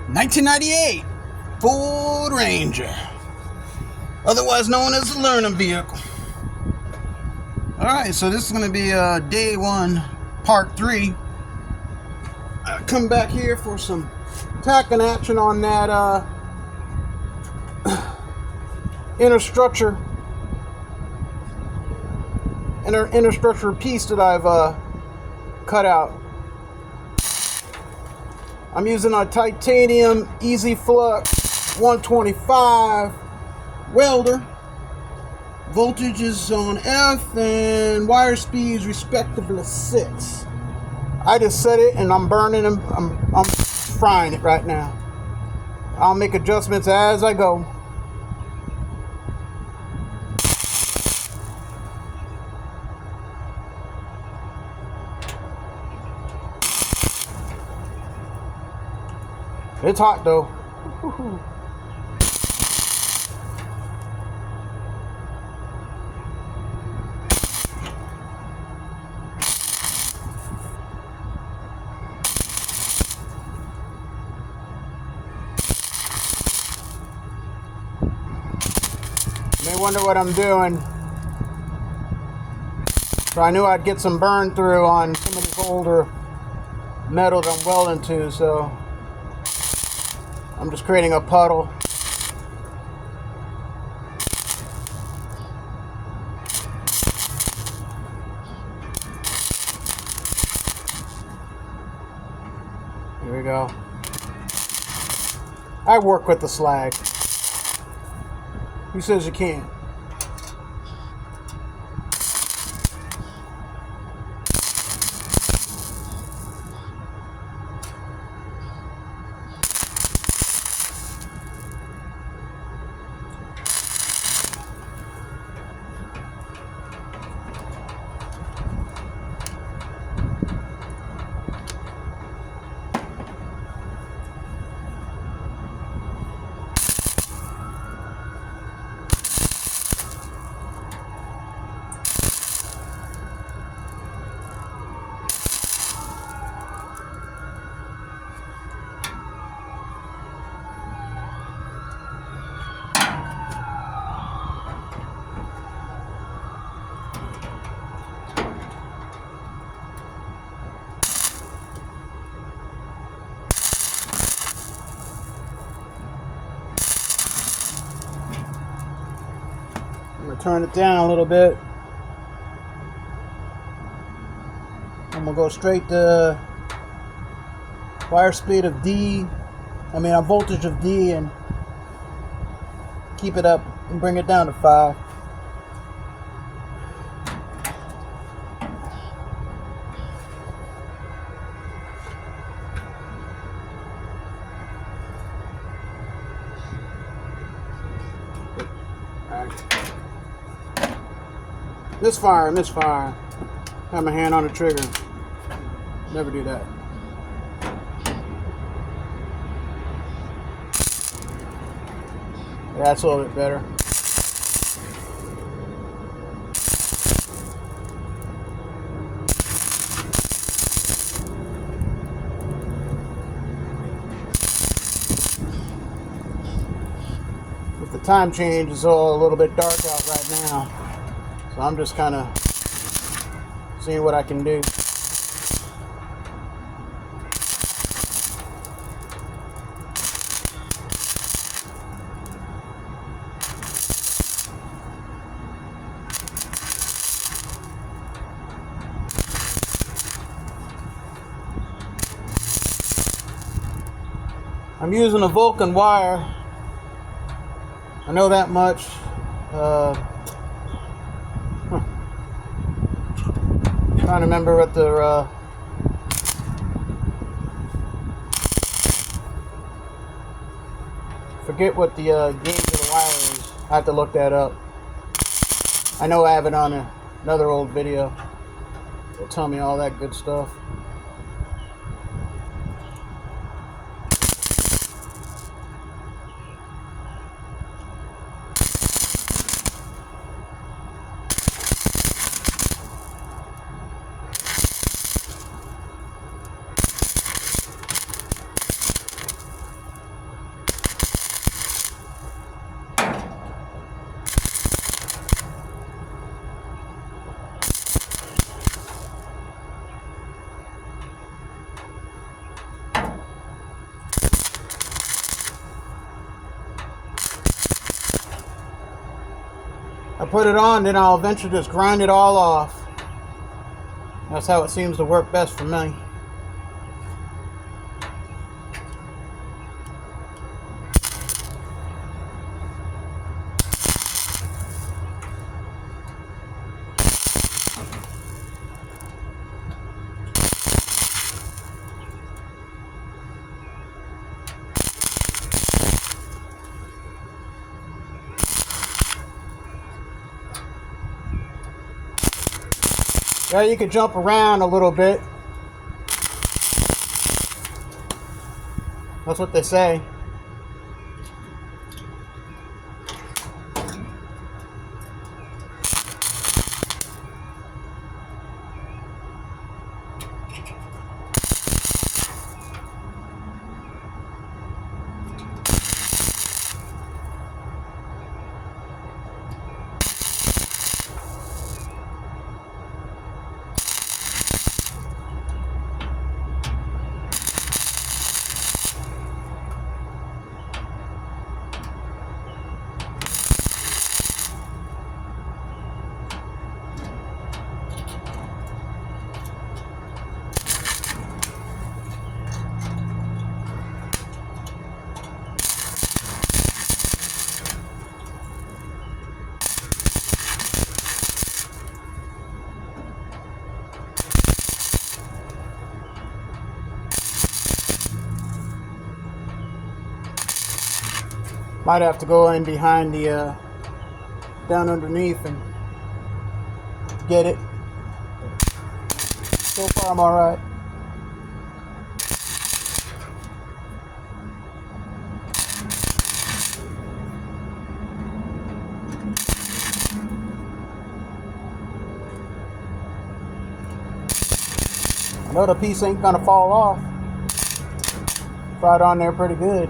1998 Ford Ranger, otherwise known as the learning vehicle. Alright, so this is going to be day one, part 3. I come back here for some tacking action on that inner structure piece that I've cut out. I'm using a titanium Easy Flux 125 welder. Voltage is on F and wire speeds respectively 6. I just set it and I'm burning them. I'm frying it right now. I'll make adjustments as I go. It's hot though. You may wonder what I'm doing. So I knew I'd get some burn through on some of this older metal that I'm welding to, so I'm just creating a puddle. Here we go. I work with the slag. Who says you can't? I'm going to turn it down a little bit. I'm going to go straight to wire speed of D. A voltage of D, and keep it up and bring it down to 5. Misfire. Have my hand on the trigger. Never do that. Yeah, that's a little bit better. With the time change, it's all a little bit dark out right now. So I'm just kind of seeing what I can do. I'm using a Vulcan wire. I know that much. Trying to remember what the forget what the gauge of the wire is. I have to look that up. I know I have it on another old video. It'll tell me all that good stuff. put it on, then I'll eventually just grind it all off. That's how it seems to work best for me. Yeah, you could jump around a little bit. That's what they say. Might have to go in behind the, down underneath and get it. So far I'm alright. I know the piece ain't gonna fall off. Right on there pretty good.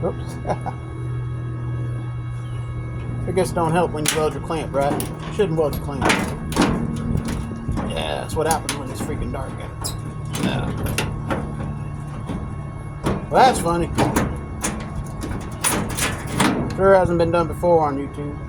Oops. Figures don't help when you weld your clamp, right? You shouldn't weld your clamp. Yeah, that's what happens when it's freaking dark out. Yeah. Well, that's funny. Sure hasn't been done before on YouTube.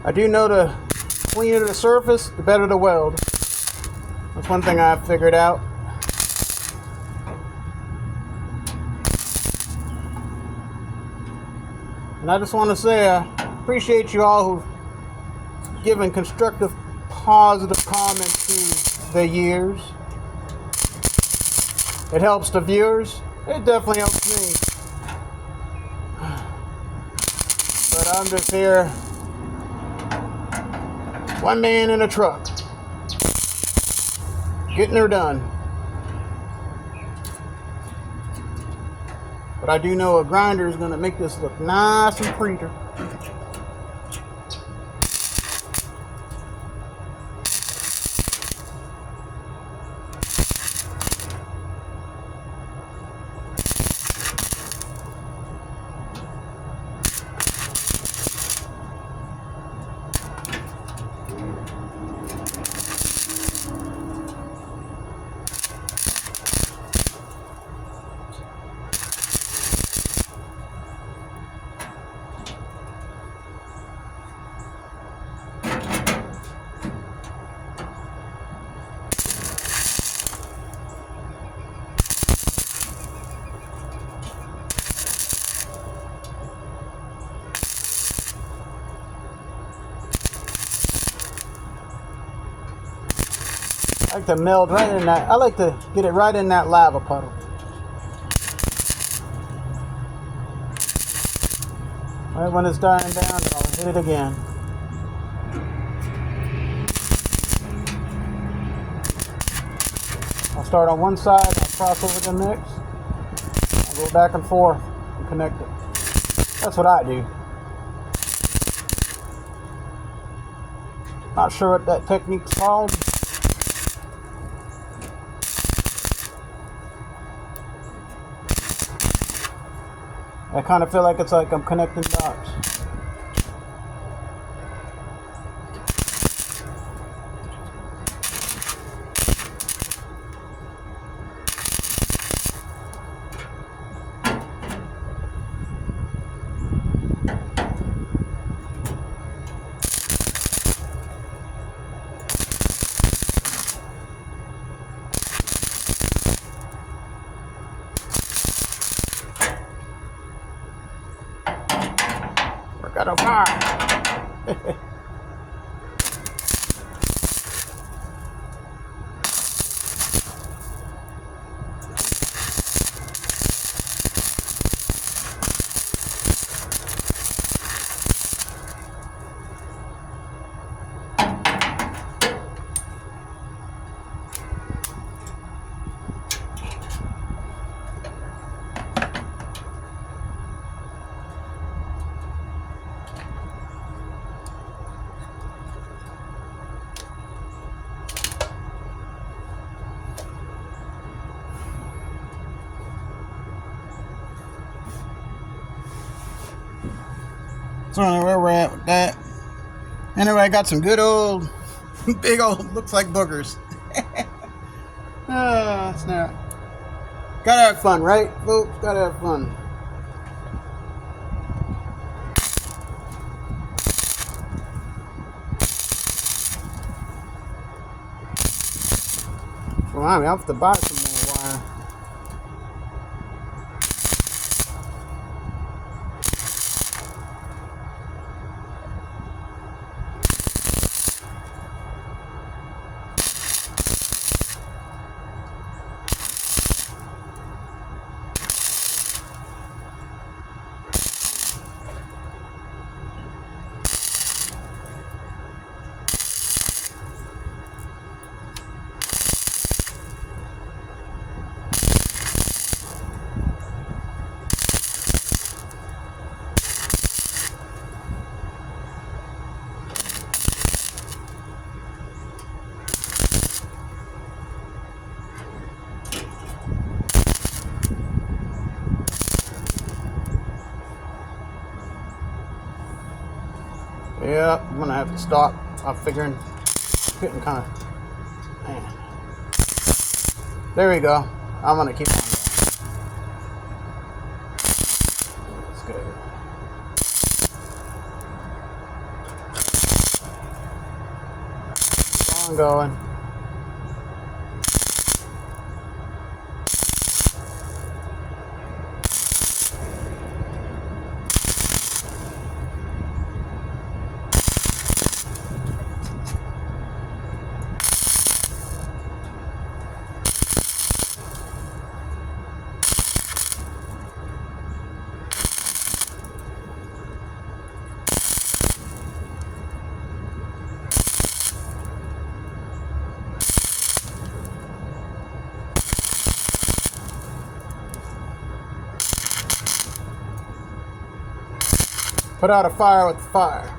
I do know the cleaner the surface, the better the weld. That's one thing I've figured out. And I just want to say I appreciate you all who've given constructive, positive comments through the years. It helps the viewers. It definitely helps me. But I'm just here, one man in a truck, getting her done. But I do know a grinder is going to make this look nice and prettier. I like to meld right in that. I like to get it right in that lava puddle. Right when it's dying down, I'll hit it again. I'll start on one side, I'll cross over to the next, I'll go back and forth and connect it. That's what I do. Not sure what that technique's called. I kind of feel like it's like I'm connecting dots. Got a fire. So where we're at with that. Anyway, I got some good old, big old, looks like boogers. It's not. Gotta have fun, right, folks? Gotta have fun. Well, I mean, I'll have to buy some more wire. Yeah, I'm gonna have to stop. I'm figuring, getting kind of, man. There we go. I'm gonna keep on going. Let's go. Keep on going. Put out a fire with fire.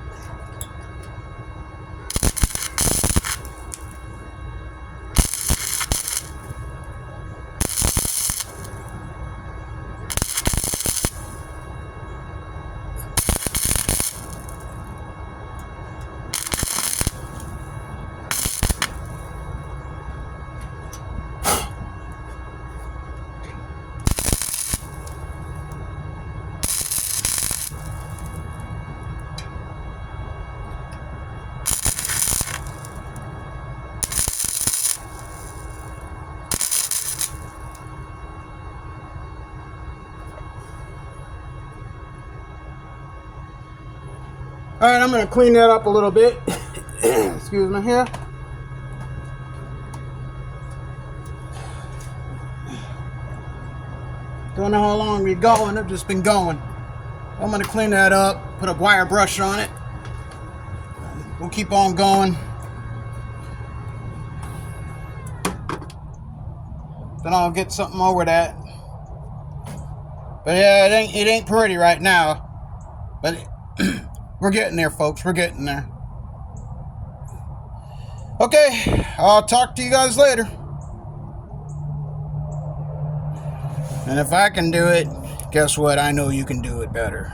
All right, I'm going to clean that up a little bit. Excuse me here. Don't know how long we're going. I've just been going. I'm going to clean that up, put a wire brush on it. We'll keep on going. then I'll get something over that. But yeah, it ain't pretty right now. But we're getting there, folks. We're getting there. Okay, I'll talk to you guys later. And if I can do it, guess what? I know you can do it better.